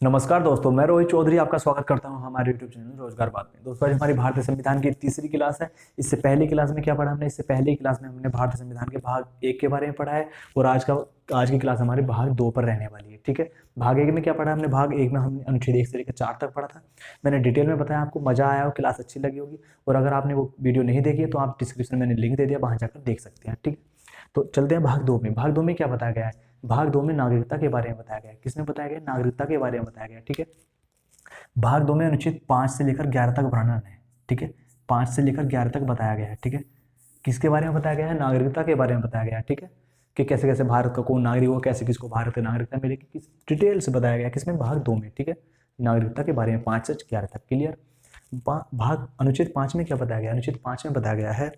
नमस्कार दोस्तों, मैं रोहित चौधरी आपका स्वागत करता हूं हमारे YouTube चैनल रोजगार बात में। दोस्तों, आज हमारी भारतीय संविधान की तीसरी क्लास है। इससे पहली क्लास में क्या पढ़ा हमने? इससे पहली क्लास में हमने भारतीय संविधान के भाग एक के बारे में पढ़ा है और आज की क्लास हमारी भाग दो पर रहने वाली है। ठीक है, भाग एक में क्या पढ़ा हमने? भाग एक में हमने अनुच्छेद 1 से लेकर 4 तक पढ़ा था। मैंने डिटेल में बताया, आपको मजा आया हो, क्लास अच्छी लगी होगी। और अगर आपने वो वीडियो नहीं देखी है तो आप डिस्क्रिप्शन में मैंने लिंक दे दिया, वहां जाकर देख सकते हैं। ठीक है, तो चलते हैं भाग दो में। भाग दो में क्या बताया गया है? भाग दो में नागरिकता के बारे में बताया गया है। किसमें बताया गया? नागरिकता के बारे में बताया गया है। ठीक है, भाग दो में अनुच्छेद 5 से लेकर 11 तक वर्णन है। ठीक है, 5 से लेकर 11 तक बताया गया है। ठीक है, किसके बारे में बताया गया है? नागरिकता के बारे में बताया गया है। ठीक है, कि कैसे कैसे भारत का कौन नागरिक हो, कैसे किसको भारत की नागरिकता मिलेगी, किस डिटेल से बताया गया है। किसमें? भाग दो में। ठीक है, नागरिकता के बारे में 5 से 11 तक। क्लियर? भाग अनुच्छेद 5 में क्या बताया गया? अनुच्छेद 5 में बताया गया है,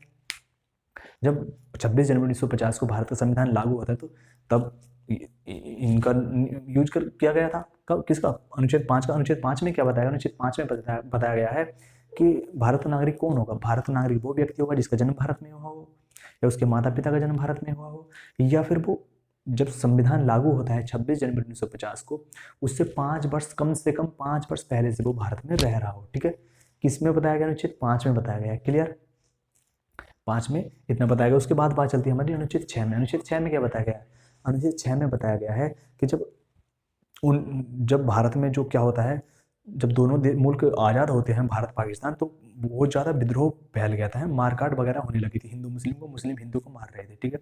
जब 26 जनवरी 1950 को भारत का संविधान लागू हुआ था, तो तब इनका यूज कर किया गया था। कब? किसका? अनुच्छेद 5 का। अनुच्छेद 5 में क्या बताया? अनुच्छेद 5 में बताया गया है कि भारत का नागरिक कौन होगा? भारत का नागरिक वो व्यक्ति होगा जिसका जन्म भारत में हुआ हो, या उसके माता पिता का जन्म भारत में हुआ हो, या फिर वो जब संविधान लागू होता है 26 जनवरी 1950 को, उससे 5 वर्ष, कम से कम 5 वर्ष पहले से वो भारत में रह रहा हो। ठीक है, किसमें बताया गया? अनुच्छेद 5 में बताया गया है। क्लियर? 5 में इतना बताया गया। उसके बाद बात चलती है हमारी अनुच्छेद 6 में। अनुच्छेद 6 में क्या बताया गया है? अनुच्छेद 6 में बताया गया है कि जब भारत में जो क्या होता है, जब दोनों मुल्क आज़ाद होते हैं, भारत पाकिस्तान, तो बहुत ज़्यादा विद्रोह फैल गया था, मारकाट वगैरह होने लगी थी, हिंदू मुस्लिम को, मुस्लिम हिंदू को मार रहे थे। ठीक है,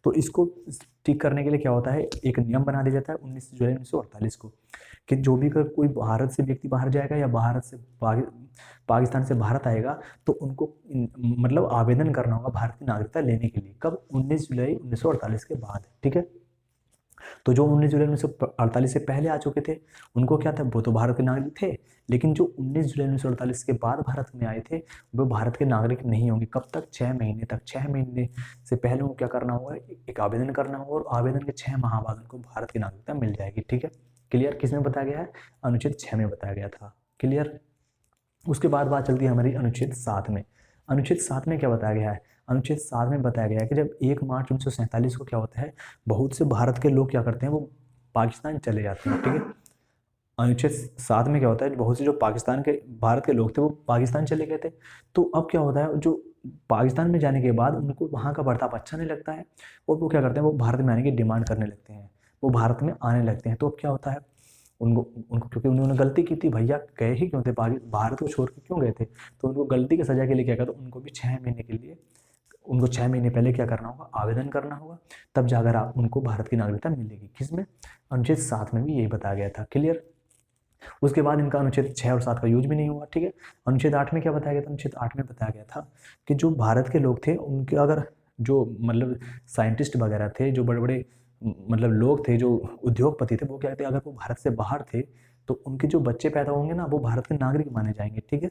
तो इसको ठीक करने के लिए क्या होता है, एक नियम बना दिया जाता है 19 जुलाई 1948 को, कि जो भी कोई भारत से व्यक्ति बाहर जाएगा या भारत से पाकिस्तान से भारत आएगा, तो उनको मतलब आवेदन करना होगा भारत की नागरिकता लेने के लिए। कब? 19 जुलाई 1948 के बाद। ठीक है, तो जो 19 जुलाई 1948 से पहले आ चुके थे, उनको क्या था? वो तो भारत के नागरिक थे। लेकिन जो 19 जुलाई 1948 के बाद भारत में आए थे, वो भारत के नागरिक नहीं होंगे। कब तक? 6 महीने तक। 6 महीने से पहले उनको क्या करना होगा? एक आवेदन करना होगा, और आवेदन के 6 माह बाद उनको भारत की नागरिकता मिल जाएगी। ठीक है, क्लियर? किसमें बताया गया है? अनुच्छेद 6 में बताया गया था। क्लियर? उसके बाद बात चलती है हमारी अनुच्छेद 7 में। अनुच्छेद 7 में क्या बताया गया है? अनुच्छेद 7 में बताया गया है कि जब 1 मार्च 1947 को क्या होता है, बहुत से भारत के लोग क्या करते हैं, वो पाकिस्तान चले जाते हैं। ठीक है, अनुच्छेद 7 में क्या होता है, बहुत से जो पाकिस्तान के भारत के लोग थे वो पाकिस्तान चले गए थे। तो अब क्या होता है, जो पाकिस्तान में जाने के बाद उनको वहाँ का बर्ताव अच्छा नहीं लगता है, और वो क्या करते हैं, वो भारत में आने की डिमांड करने लगते हैं, वो भारत में आने लगते हैं। तो अब क्या होता है, उनको उनको क्योंकि उन्होंने गलती की थी, भैया गए ही क्यों थे, भारत को छोड़ के क्यों गए थे, तो उनको गलती की सजा के लिए क्या करता, उनको भी 6 महीने के लिए, उनको 6 महीने पहले क्या करना होगा? आवेदन करना होगा, तब जाकर आप उनको भारत की नागरिकता मिलेगी। किसमें? अनुच्छेद 7 में भी यही बताया गया था। क्लियर? उसके बाद इनका अनुच्छेद 6 और 7 का यूज भी नहीं हुआ। ठीक है, अनुच्छेद 8 में क्या बताया गया था? अनुच्छेद 8 में बताया गया था कि जो भारत के लोग थे, उनके अगर जो मतलब साइंटिस्ट वगैरह थे, जो बड़े बड़े मतलब लोग थे, जो उद्योगपति थे, वो क्या थे, अगर वो भारत से बाहर थे, तो उनके जो बच्चे पैदा होंगे ना, वो भारत के नागरिक माने जाएंगे। ठीक है,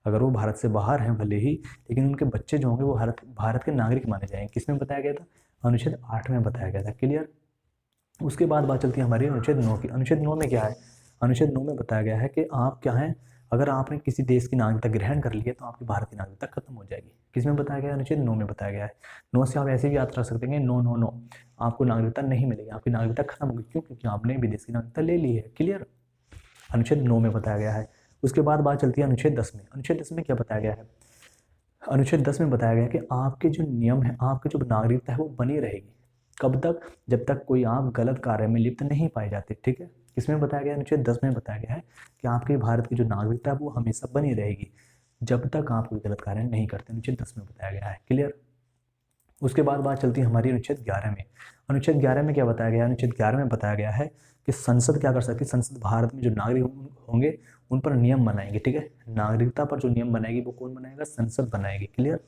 अगर वो भारत से बाहर हैं भले ही, लेकिन उनके बच्चे जो होंगे वो भारत के नागरिक माने जाएंगे। किसमें बताया गया था? अनुच्छेद 8 में बताया गया था। क्लियर? उसके बाद बात चलती है हमारी अनुच्छेद 9 की। अनुच्छेद 9 में क्या है? अनुच्छेद 9 में बताया गया है कि आप क्या हैं, अगर आपने किसी देश की नागरिकता ग्रहण कर ली है, तो आपकी भारत की नागरिकता खत्म हो जाएगी। किसमें बताया गया है? अनुच्छेद 9 में बताया गया है। 9 से आप ऐसे भी याद रख सकते हैं, 9 आपको नागरिकता नहीं मिलेगी, आपकी नागरिकता खत्म होगी। क्यों? क्योंकि आपने विदेश की नागरिकता ले ली है। क्लियर? अनुच्छेद 9 में बताया गया है। उसके बाद बात चलती है अनुच्छेद 10 में। अनुच्छेद 10 में क्या बताया गया है? अनुच्छेद 10 में बताया गया है कि आपके जो नियम है, आपकी जो नागरिकता है, वो बनी रहेगी। कब तक? जब तक कोई आप गलत कार्य में लिप्त नहीं पाए जाते। ठीक है, किसमें बताया गया? अनुच्छेद 10 में बताया गया है कि आपके भारत की जो नागरिकता है वो हमेशा बनी रहेगी, जब तक आप कोई गलत कार्य नहीं करते। अनुच्छेद 10 में बताया गया है। क्लियर? उसके बाद बात चलती है हमारी अनुच्छेद 11 में। अनुच्छेद 11 में क्या बताया गया है? अनुच्छेद 11 में बताया गया है कि संसद क्या कर सकती है? संसद भारत में जो नागरिक होंगे उन पर नियम बनाएंगे। ठीक है, नागरिकता पर जो नियम बनाएगी वो कौन बनाएगा? संसद बनाएगी। क्लियर?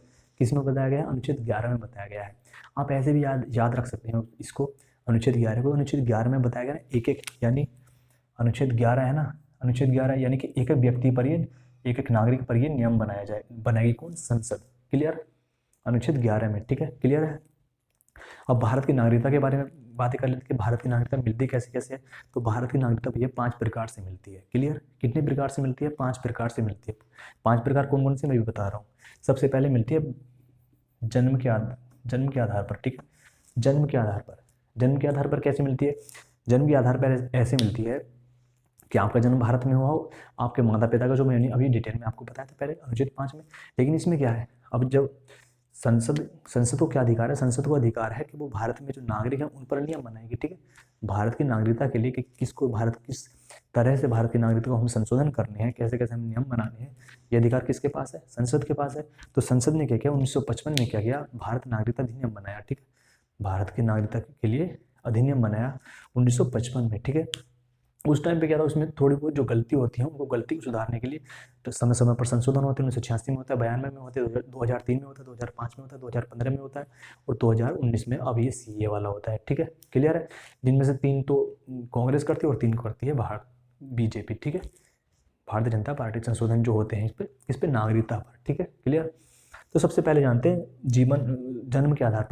किस में बताया गया है? अनुच्छेद 11 में बताया गया है। आप ऐसे भी याद रख सकते हैं इसको, अनुच्छेद 11 को। अनुच्छेद 11 में बताया गया है एक एक, यानी अनुच्छेद 11 है ना, अनुच्छेद 11 यानी कि एक एक व्यक्ति पर ये, एक एक नागरिक पर ये नियम बनाएगी कौन? संसद। क्लियर? अनुच्छेद 11 में। ठीक है, क्लियर है? अब भारत की नागरिकता के बारे में बातें कर लेते हैं कि भारत की नागरिकता मिलती कैसे कैसे है। तो भारत की नागरिकता भैया 5 प्रकार से मिलती है। क्लियर? कितने प्रकार से मिलती है? 5 प्रकार से मिलती है। 5 प्रकार कौन कौन से मैं भी बता रहा हूँ। सबसे पहले मिलती है जन्म के आधार पर। ठीक है, जन्म के आधार पर। जन्म के आधार पर कैसे मिलती है? जन्म के आधार पर ऐसे मिलती है कि आपका जन्म भारत में हुआ हो, आपके माता पिता का जो मैंने अभी डिटेल में आपको बताया था पहले अनुच्छेद 5 में। लेकिन इसमें क्या है, अब जब संसद को क्या अधिकार है, संसद को अधिकार है कि वो भारत में जो नागरिक हैं उन पर नियम बनाएगी, ठीक है। भारत की नागरिकता के लिए कि किसको भारत किस तरह से भारत की नागरिकता को हम संशोधन करने हैं, कैसे कैसे हम नियम बनाने हैं, ये अधिकार किसके पास है, संसद के पास है। तो संसद ने क्या किया, 1955 में क्या किया, भारत नागरिकता अधिनियम बनाया, ठीक है। भारत की नागरिकता के लिए अधिनियम बनाया 1955 में, ठीक है। उस टाइम पे क्या था, उसमें थोड़ी बहुत जो गलती होती है उनको गलती को सुधारने के लिए तो समय समय पर संशोधन होते हैं। 1986 में होता है, 92 में होता है, 2003 में होता है, 2005 में होता है, 2015 में होता है और 2019 में अब ये सीए वाला होता है, ठीक है। क्लियर है। जिनमें से 3 तो कांग्रेस करती है और 3 करती है बीजेपी, ठीक है। भारतीय जनता पार्टी संशोधन जो होते हैं इस पे नागरिकता पर, ठीक है। क्लियर। तो सबसे पहले जानते हैं जन्म के आधार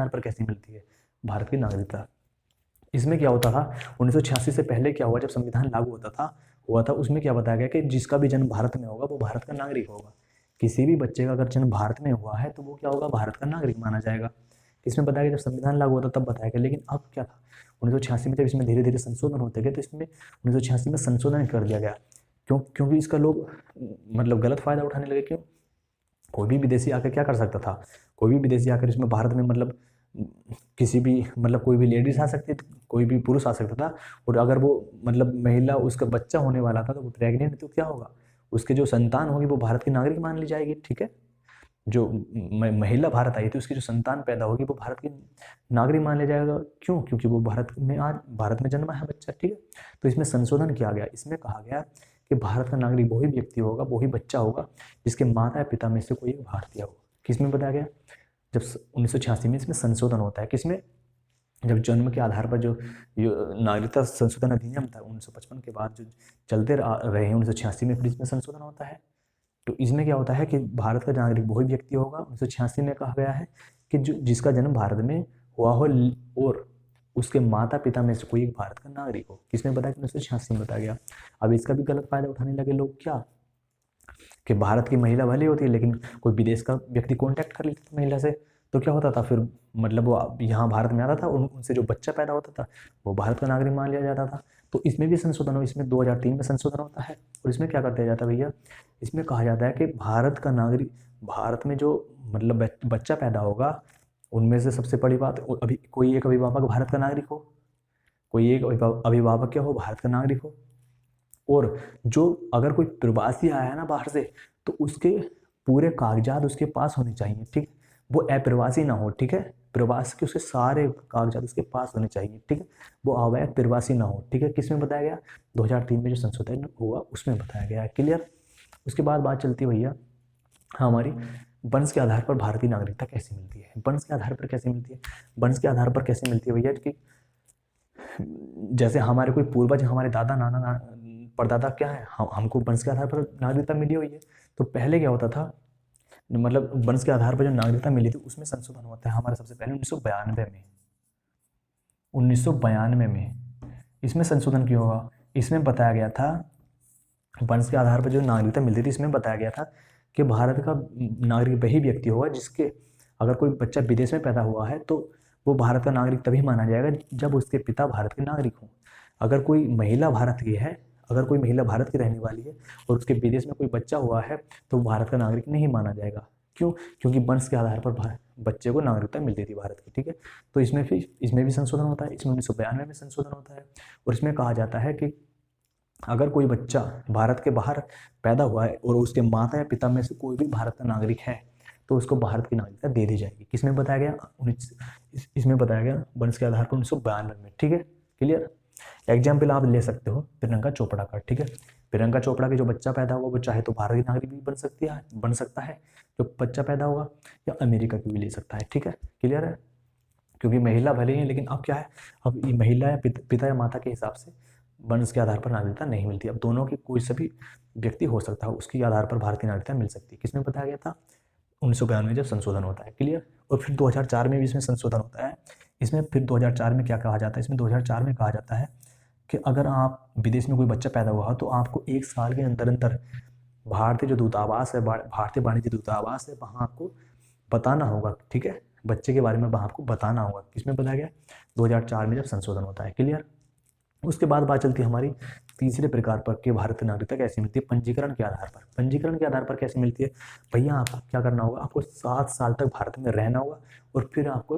पर कैसे मिलती है भारत की नागरिकता। इसमें क्या होता था, 1986 से पहले क्या हुआ, जब संविधान लागू हुआ था उसमें क्या बताया गया कि जिसका भी जन्म भारत में होगा वो भारत का नागरिक होगा। किसी भी बच्चे का अगर जन्म भारत में हुआ है तो वो क्या होगा, भारत का नागरिक माना जाएगा। इसमें बताया गया, जब संविधान लागू होता तब बताया गया। लेकिन अब क्या था, 1986 में जब इसमें धीरे धीरे संशोधन होते गए तो इसमें 1986 में संशोधन कर दिया गया। क्योंकि इसका लोग मतलब गलत फायदा उठाने लगे। क्यों, कोई भी विदेशी आकर क्या कर सकता था, कोई भी विदेशी आकर इसमें भारत में मतलब किसी भी मतलब कोई भी लेडीज आ सकती थी, कोई भी पुरुष आ सकता था। और अगर वो मतलब महिला, उसका बच्चा होने वाला था तो वो प्रेग्नेंट, तो क्या होगा, उसके जो संतान होगी वो भारत की नागरिक मान ली जाएगी, ठीक है। जो महिला भारत आई थी उसकी जो संतान पैदा होगी वो भारत की नागरिक मान लिया जाएगा। क्यों, क्योंकि वो भारत में जन्मा है बच्चा, ठीक है। तो इसमें संशोधन किया गया, इसमें कहा गया कि भारत का नागरिक वही व्यक्ति होगा, वही बच्चा होगा जिसके माता या पिता में से कोई एक भारतीय हो। किसमें बताया गया, जब 1986 में इसमें संशोधन होता है। किसमें, जब जन्म के आधार पर जो नागरिकता संशोधन अधिनियम था 1955 के बाद जो चलते रहे हैं 1986 में फिर इसमें संशोधन होता है। तो इसमें क्या होता है कि भारत का नागरिक वही व्यक्ति होगा। 1986 में कहा गया है कि जिसका जन्म भारत में हुआ हो और उसके माता पिता में से कोई एक भारत का नागरिक हो। किसमें बताया, 1986 में बताया गया। अब इसका भी गलत फायदा उठाने लगे लोग, क्या कि भारत की महिला भले होती है लेकिन कोई विदेश का व्यक्ति कांटेक्ट कर लेता था महिला से, तो क्या होता था फिर मतलब वो यहाँ भारत में आता था और उनसे जो बच्चा पैदा होता था वो भारत का नागरिक मान लिया जाता था। तो इसमें भी संशोधन हो, इसमें 2003 में संशोधन होता है। और इसमें क्या कर दिया जाता है भैया, इसमें कहा जाता है कि भारत का नागरिक, भारत में जो मतलब बच्चा पैदा होगा उनमें से सबसे बड़ी बात, अभी कोई एक अभिभावक भारत का नागरिक हो, कोई एक अभिभावक क्या हो, भारत का नागरिक हो। और जो अगर कोई प्रवासी आया है ना बाहर से तो उसके पूरे कागजात उसके पास होने चाहिए, ठीक है। वो अप्रवासी ना हो, ठीक है। प्रवास के उसके सारे कागजात उसके पास होने चाहिए, ठीक है। वो अवैध प्रवासी ना हो, ठीक है। किसमें बताया गया, 2003 में जो संशोधन हुआ उसमें बताया गया है। क्लियर। उसके बाद बात चलती है भैया हमारी वंश के आधार पर भारतीय नागरिकता कैसे मिलती है। वंश के आधार पर कैसे मिलती है, वंश के आधार पर कैसे मिलती है भैया कि जैसे हमारे कोई पूर्वज, हमारे दादा नाना परदादा क्या है, हमको वंश के आधार पर नागरिकता मिली हुई है। तो पहले क्या होता था, मतलब वंश के आधार पर जो नागरिकता मिली थी उसमें संशोधन होता है हमारा सबसे पहले 1992 में इसमें संशोधन क्यों होगा। इसमें बताया गया था, वंश के आधार पर जो नागरिकता मिलती थी इसमें बताया गया था कि भारत का नागरिक वही व्यक्ति होगा जिसके अगर कोई बच्चा विदेश में पैदा हुआ है तो वो भारत का नागरिक तभी माना जाएगा जब उसके पिता भारत के नागरिक हों। अगर कोई महिला भारत की है, अगर कोई महिला भारत की रहने वाली है और उसके विदेश में कोई बच्चा हुआ है तो भारत का नागरिक नहीं माना जाएगा। क्यों, क्योंकि वंश के आधार पर बच्चे को नागरिकता मिलती थी भारत की, ठीक है। तो इसमें भी संशोधन होता है, इसमें 1992 में संशोधन होता है। और इसमें कहा जाता है कि अगर कोई बच्चा भारत के बाहर पैदा हुआ है और उसके माता या पिता में से कोई भी भारत का नागरिक है तो उसको भारत की नागरिकता दे दी जाएगी। किसमें बताया गया, इसमें बताया गया वंश के आधार पर 1992 में, ठीक है। क्लियर। एग्जाम्पल आप ले सकते हो प्रियंका चोपड़ा का, ठीक है। प्रियंका चोपड़ा के जो बच्चा पैदा हुआ वो चाहे तो भारत की नागरिक भी बन सकता है जो बच्चा पैदा होगा, या अमेरिका की भी ले सकता है, ठीक है। क्लियर है। क्योंकि महिला भले ही है लेकिन अब क्या है, अब ये महिला या पिता या माता के हिसाब से वंश के आधार पर नागरिकता नहीं मिलती। अब दोनों की कोई सभी व्यक्ति हो सकता है, उसके आधार पर भारतीय नागरिकता मिल सकती है। किसमें बताया गया था, 1992 में जब संशोधन होता है। क्लियर। और फिर 2004 में भी इसमें संशोधन होता है। इसमें फिर 2004 में क्या कहा जाता है, इसमें 2004 में कहा जाता है कि अगर आप विदेश में कोई बच्चा पैदा हुआ तो आपको 1 साल के अंदर अंदर भारतीय जो दूतावास है, भारतीय वाणिज्य दूतावास है, वहाँ आपको बताना होगा, ठीक है। बच्चे के बारे में वहाँ आपको बताना होगा। किसमें बताया गया, 2004 में जब संशोधन होता है। क्लियर। उसके बाद बात चलती है हमारी तीसरे प्रकार पर कि भारतीय नागरिकता कैसे मिलती है, पंजीकरण के आधार पर। पंजीकरण के आधार पर कैसे मिलती है भैया, आपको क्या करना होगा, आपको 7 साल तक भारत में रहना होगा और फिर आपको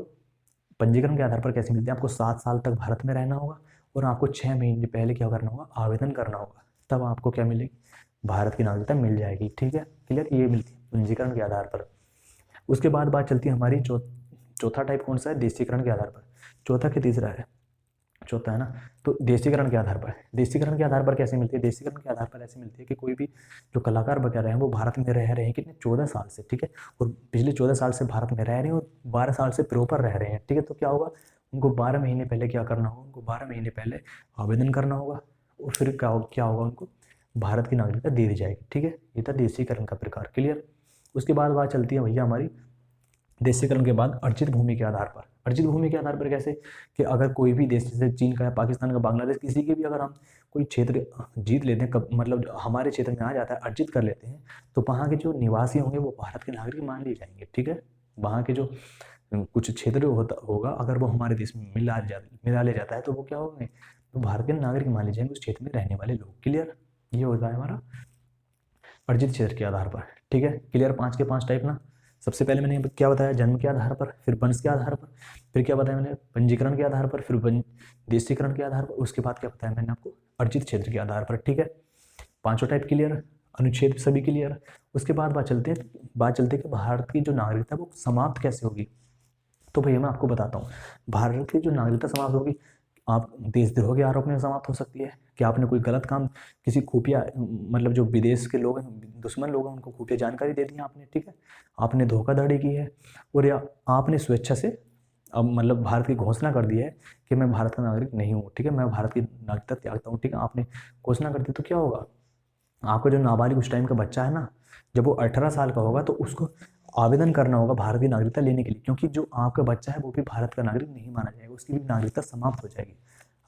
पंजीकरण के आधार पर कैसे मिलती है, आपको 7 साल तक भारत में रहना होगा और आपको 6 महीने पहले क्या करना होगा, आवेदन करना होगा, तब आपको क्या मिलेगी, भारत की नागरिकता मिल जाएगी। ठीक है, क्लियर, ये मिलती है पंजीकरण के आधार पर। उसके बाद बात चलती है हमारी चौथा टाइप कौन सा है, देशीकरण के आधार पर। चौथा के तीसरा है, चौथा है ना, तो देशीकरण के आधार पर। देशीकरण के आधार पर कैसे मिलती है, देशीकरण के आधार पर ऐसे मिलती है कि कोई भी जो कलाकार वगैरह हैं वो भारत में रह रहे हैं कितने, 14 साल से, ठीक है, और पिछले 14 साल से भारत में रह रहे हैं और 12 साल से प्रॉपर रह रहे हैं, ठीक है, तो क्या होगा, उनको 12 महीने पहले क्या करना होगा, उनको 12 महीने पहले आवेदन करना होगा और फिर क्या होगा, उनको भारत की नागरिकता दे दी जाएगी। ठीक है, ये था देशीकरण का प्रकार, क्लियर। उसके बाद बात चलती है भैया हमारी देशीकरण के बाद अर्जित भूमि के आधार पर। अर्जित भूमि के आधार पर कैसे, कि अगर कोई भी देश जैसे चीन का, पाकिस्तान का, बांग्लादेश, किसी के भी अगर हम कोई क्षेत्र जीत लेते हैं, मतलब हमारे क्षेत्र में आ जाता है, अर्जित कर लेते हैं, तो वहाँ के जो निवासी होंगे वो भारत के नागरिक मान लिए जाएंगे। ठीक है, वहाँ के जो कुछ क्षेत्र होगा अगर वो हमारे देश में मिला ले जाता है तो वो क्या होंगे, तो भारत के नागरिक मान लिए जाएंगे उस क्षेत्र में रहने वाले लोग। क्लियर, ये होता है हमारा अर्जित क्षेत्र के आधार पर। ठीक है, क्लियर, 5 के 5 टाइप ना। सबसे पहले मैंने क्या बताया, जन्म के आधार पर, फिर वंश के आधार पर, फिर क्या बताया मैंने, पंजीकरण के आधार पर, फिर देशीकरण के आधार पर, उसके बाद क्या बताया मैंने आपको, अर्जित क्षेत्र के आधार पर। ठीक है, 5 टाइप क्लियर, अनुच्छेद सभी क्लियर। उसके बाद बात चलते हैं कि भारत की जो नागरिकता वो समाप्त कैसे होगी। तो भैया मैं आपको बताता हूँ, भारत की जो नागरिकता समाप्त होगी, आप देशद्रोह के आरोप में समाप्त हो सकती है कि आपने कोई गलत काम, किसी खुफिया, मतलब जो विदेश के लोग हैं, दुश्मन लोग हैं, उनको खुफिया जानकारी दे दी आपने, ठीक है, आपने धोखाधड़ी की है, और या आपने स्वेच्छा से अब मतलब भारत की घोषणा कर दी है कि मैं भारत का नागरिक नहीं हूँ, ठीक है, मैं भारत की नागरिकता त्यागता हूँ, ठीक है, आपने घोषणा कर दी, तो क्या होगा, आपका जो नाबालिग उस टाइम का बच्चा है ना, जब वो 18 साल का होगा तो उसको आवेदन करना होगा भारत की नागरिकता लेने के लिए, क्योंकि जो आपका बच्चा है वो भी भारत का नागरिक नहीं माना जाएगा, उसकी भी नागरिकता समाप्त हो जाएगी।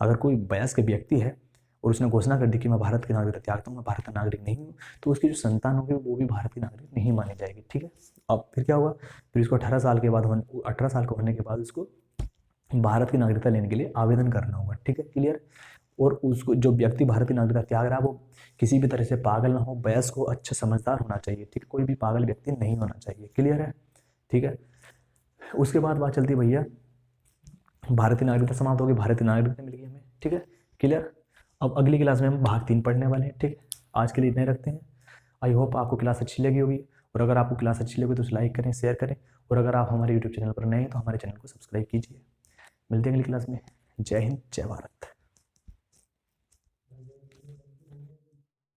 अगर कोई वयस्क व्यक्ति है और उसने घोषणा कर दी कि मैं भारत की नागरिकता त्यागता हूँ, मैं भारत का नागरिक नहीं हूँ, तो उसकी जो संतान होगी वो भी भारत की नागरिक नहीं मानी जाएगी। ठीक है, अब फिर क्या होगा, फिर उसको 18 साल के बाद 18 साल का होने के बाद उसको भारत की नागरिकता लेने के लिए आवेदन करना होगा। ठीक है, क्लियर। और उसको जो व्यक्ति भारत की नागरिकता त्याग रहा है वो किसी भी तरह से पागल ना हो, वयस्क हो, अच्छा समझदार होना चाहिए, ठीक है, कोई भी पागल व्यक्ति नहीं होना चाहिए। क्लियर है, ठीक है। उसके बाद बात चलती है भैया, भारतीय नागरिकता समाप्त होगी, भारतीय नागरिकता मिल गई हमें, ठीक है, क्लियर। अब अगली क्लास में हम भाग 3 पढ़ने वाले हैं, ठीक है। आज के लिए इतने रखते हैं। आई होप आपको क्लास अच्छी लगी होगी, और अगर आपको क्लास अच्छी लगी तो उसे लाइक करें, शेयर करें, और अगर आप हमारे यूट्यूब चैनल पर नए हैं तो हमारे चैनल को सब्सक्राइब कीजिए। मिलते हैं अगली क्लास में। जय हिंद, जय भारत।